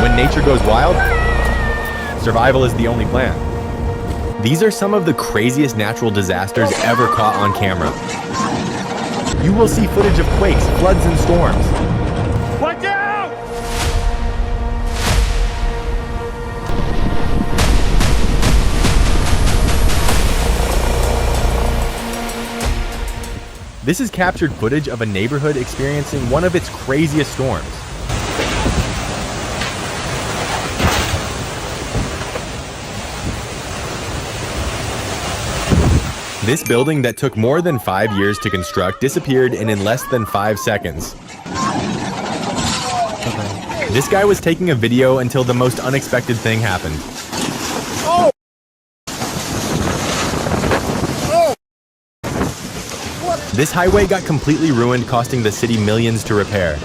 when nature goes wild, survival is the only plan. These are some of the craziest natural disasters ever caught on camera. You will see footage of quakes, floods, and storms. Watch out! This is captured footage of a neighborhood experiencing one of its craziest storms. This building that took more than 5 years to construct disappeared in less than 5 seconds. This guy was taking a video until the most unexpected thing happened. Oh! This highway got completely ruined, costing the city millions to repair.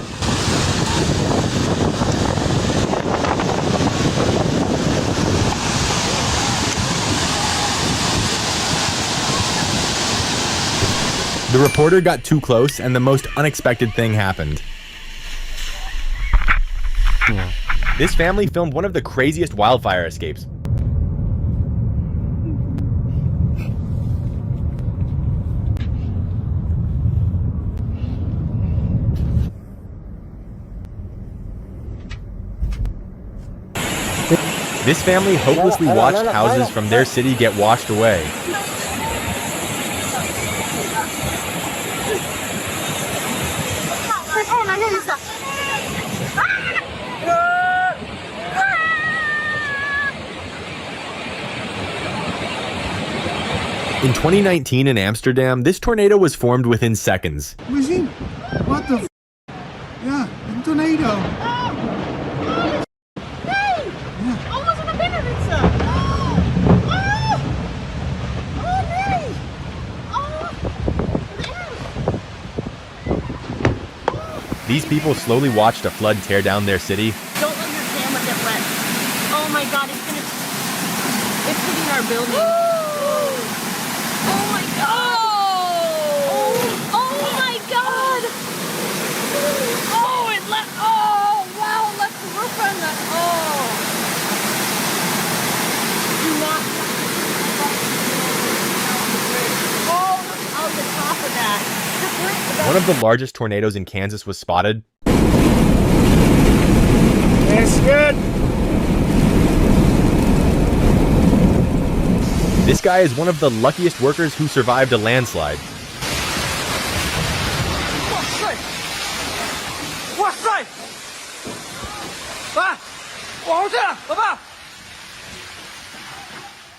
The reporter got too close, and the most unexpected thing happened. This family filmed one of the craziest wildfire escapes. This family hopelessly watched houses from their city get washed away. In 2019 in Amsterdam, this tornado was formed within seconds. What the f? Yeah, een tornado. These people slowly watched a flood tear down their city. Don't let your camera get wet. Oh my god, it's hitting our building. Oh my god! Oh my god! Oh, it left. Oh wow, it left the roof on that. Oh. Do not. Oh, look on the top of that. One of the largest tornadoes in Kansas was spotted. That's good. This guy is one of the luckiest workers who survived a landslide.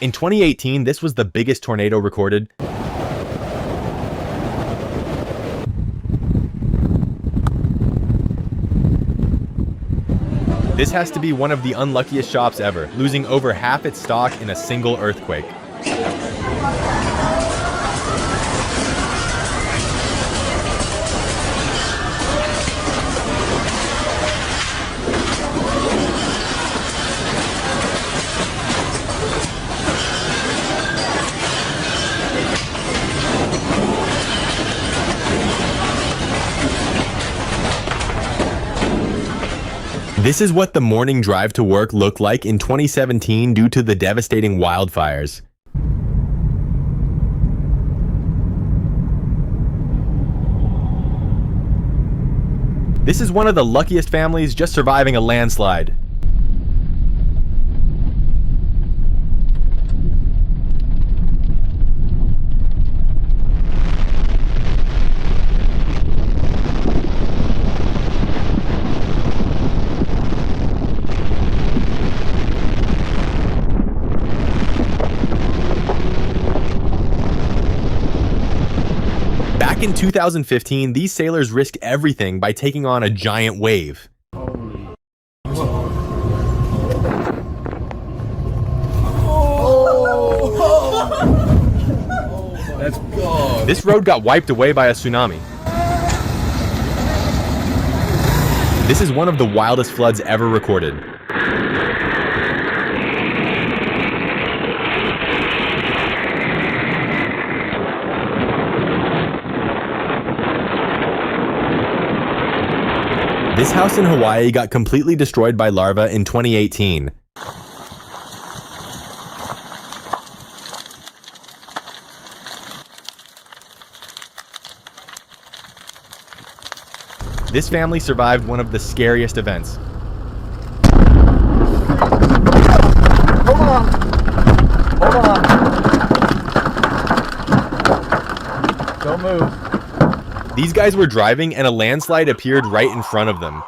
In 2018, this was the biggest tornado recorded. This has to be one of the unluckiest shops ever, losing over half its stock in a single earthquake. This is what the morning drive to work looked like in 2017 due to the devastating wildfires. This is one of the luckiest families just surviving a landslide. Back in 2015, these sailors risked everything by taking on a giant wave. That's God. This road got wiped away by a tsunami. This is one of the wildest floods ever recorded. This house in Hawaii got completely destroyed by larvae in 2018. This family survived one of the scariest events. Hold on. Hold on. Don't move. These guys were driving and a landslide appeared right in front of them.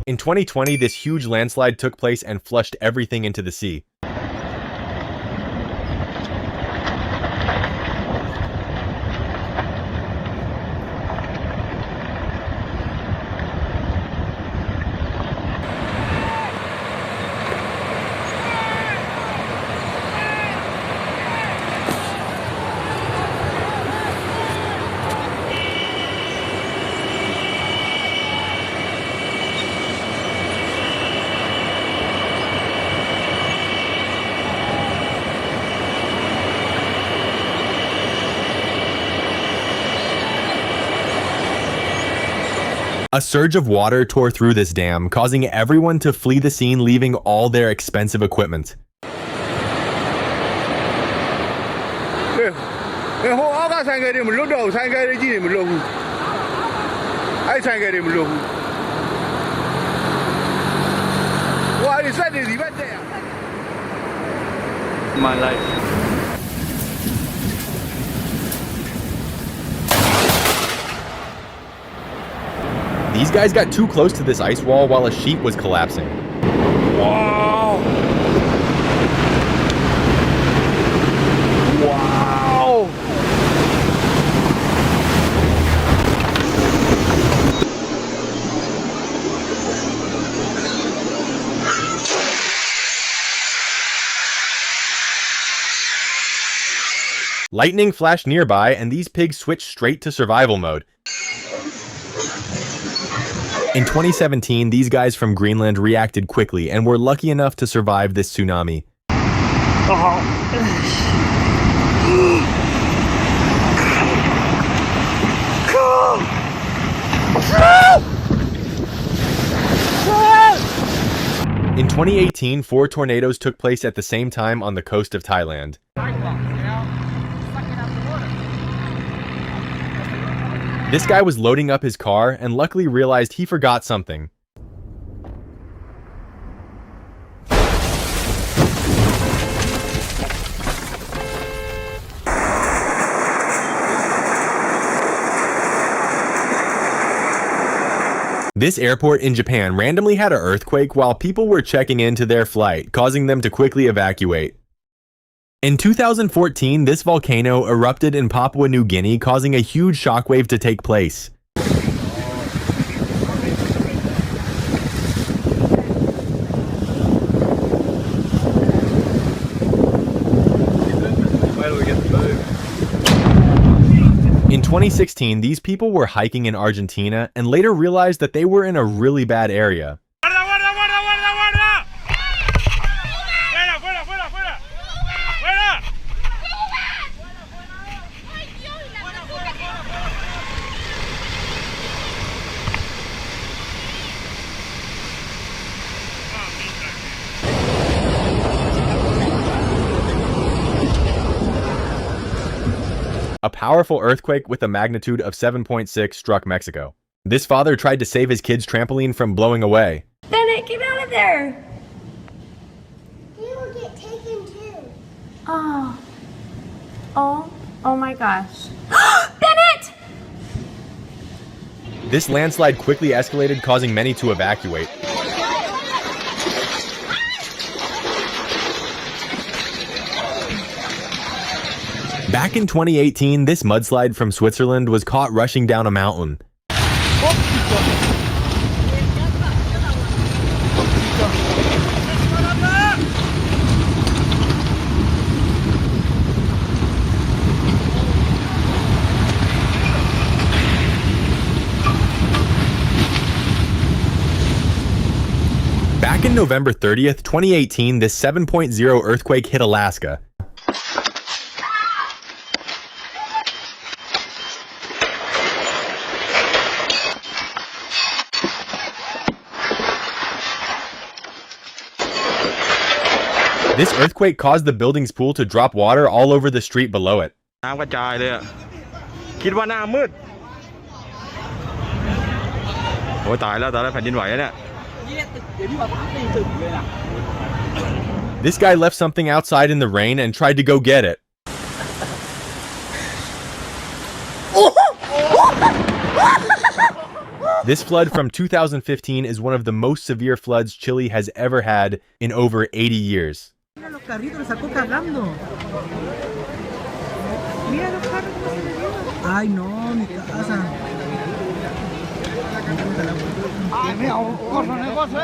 In 2020, this huge landslide took place and flushed everything into the sea. A surge of water tore through this dam, causing everyone to flee the scene, leaving all their expensive equipment. My life. These guys got too close to this ice wall while a sheet was collapsing. Wow. Wow. Lightning flashed nearby, and these pigs switched straight to survival mode. In 2017, these guys from Greenland reacted quickly and were lucky enough to survive this tsunami. In 2018, 4 tornadoes took place at the same time on the coast of Thailand. This guy was loading up his car and luckily realized he forgot something. This airport in Japan randomly had an earthquake while people were checking into their flight, causing them to quickly evacuate. In 2014, this volcano erupted in Papua New Guinea, causing a huge shockwave to take place. In 2016, these people were hiking in Argentina and later realized that they were in a really bad area. A powerful earthquake with a magnitude of 7.6 struck Mexico. This father tried to save his kid's trampoline from blowing away. Bennett, get out of there! He will get taken too. Oh. Oh my gosh. Bennett! This landslide quickly escalated, causing many to evacuate. Back in 2018, this mudslide from Switzerland was caught rushing down a mountain. Back in November 30th, 2018, this 7.0 earthquake hit Alaska. This earthquake caused the building's pool to drop water all over the street below it. น้ำกระจายเลยอะคิดว่าหน้ามืดโอ้ยตายแล้วแผ่นดินไหวแล้วเนี่ย This guy left something outside in the rain and tried to go get it. This flood from 2015 is one of the most severe floods Chile has ever had in over 80 years. Ay, no, mi casa.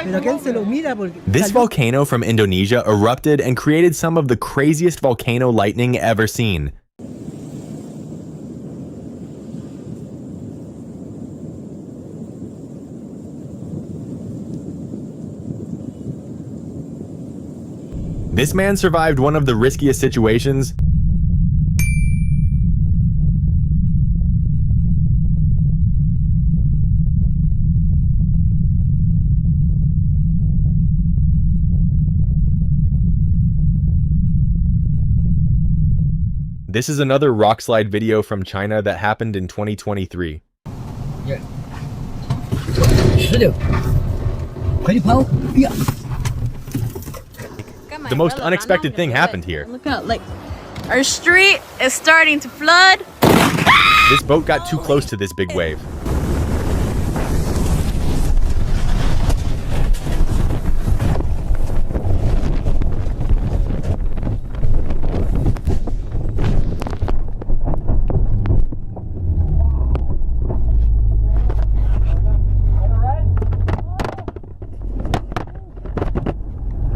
Pero que él se lo mira porque... This volcano from Indonesia erupted and created some of the craziest volcano lightning ever seen. This man survived one of the riskiest situations. This is another rockslide video from China that happened in 2023. The most unexpected thing happened here. Look out, like, our street is starting to flood. This boat got too close to this big wave.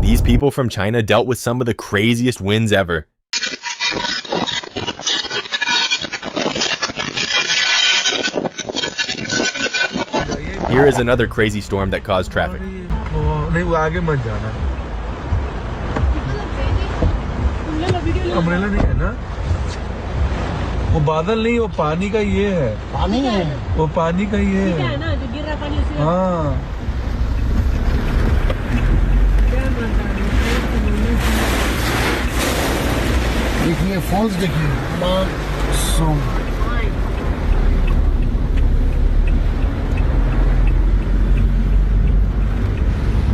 These people from China dealt with some of the craziest winds ever. Here is another crazy storm that caused traffic. Umbrella नहीं है ना वो बादल नहीं वो पानी का ये है पानी है वो पानी का ये है जो गिर रहा पानी उसमें हाँ देखिए फॉल्स देखिए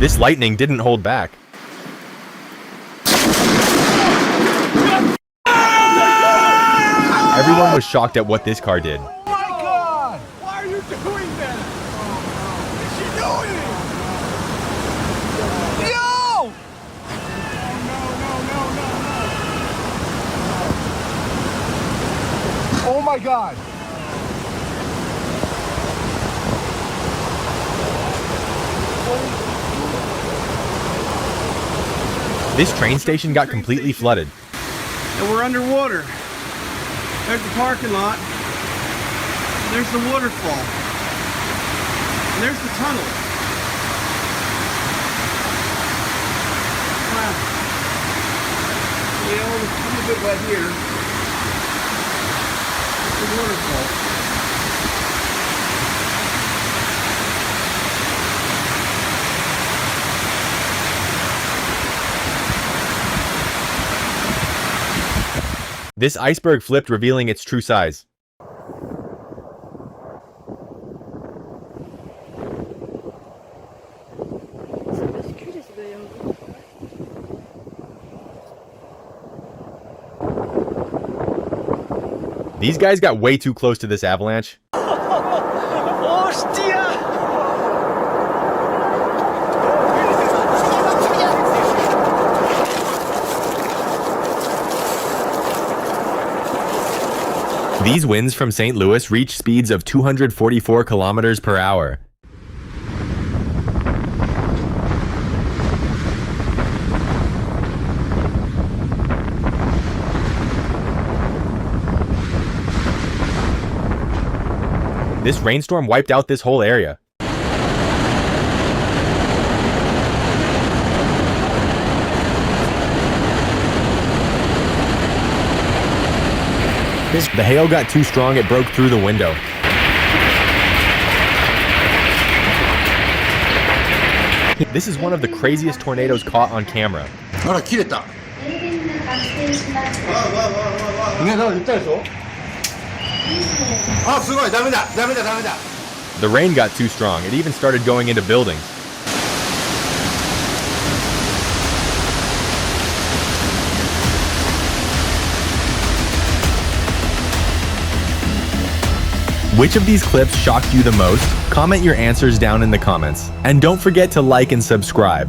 This lightning didn't hold back. Everyone was shocked at what this car did. Oh my God! Why are you doing that? Is she doing it? Yo! No. Oh my God! This train station got completely flooded. And we're underwater. There's the parking lot. There's the waterfall. And there's the tunnel. Wow. You know, I'm a bit right here. The waterfall. This iceberg flipped, revealing its true size. These guys got way too close to this avalanche. These winds from St. Louis reached speeds of 244 kilometers per hour. This rainstorm wiped out this whole area. The hail got too strong, it broke through the window. This is one of the craziest tornadoes caught on camera. あら切れた。ね、なんか言ったでしょ。あ、すごい、ダメだ。 The rain got too strong, it even started going into buildings. Which of these clips shocked you the most? Comment your answers down in the comments. And don't forget to like and subscribe.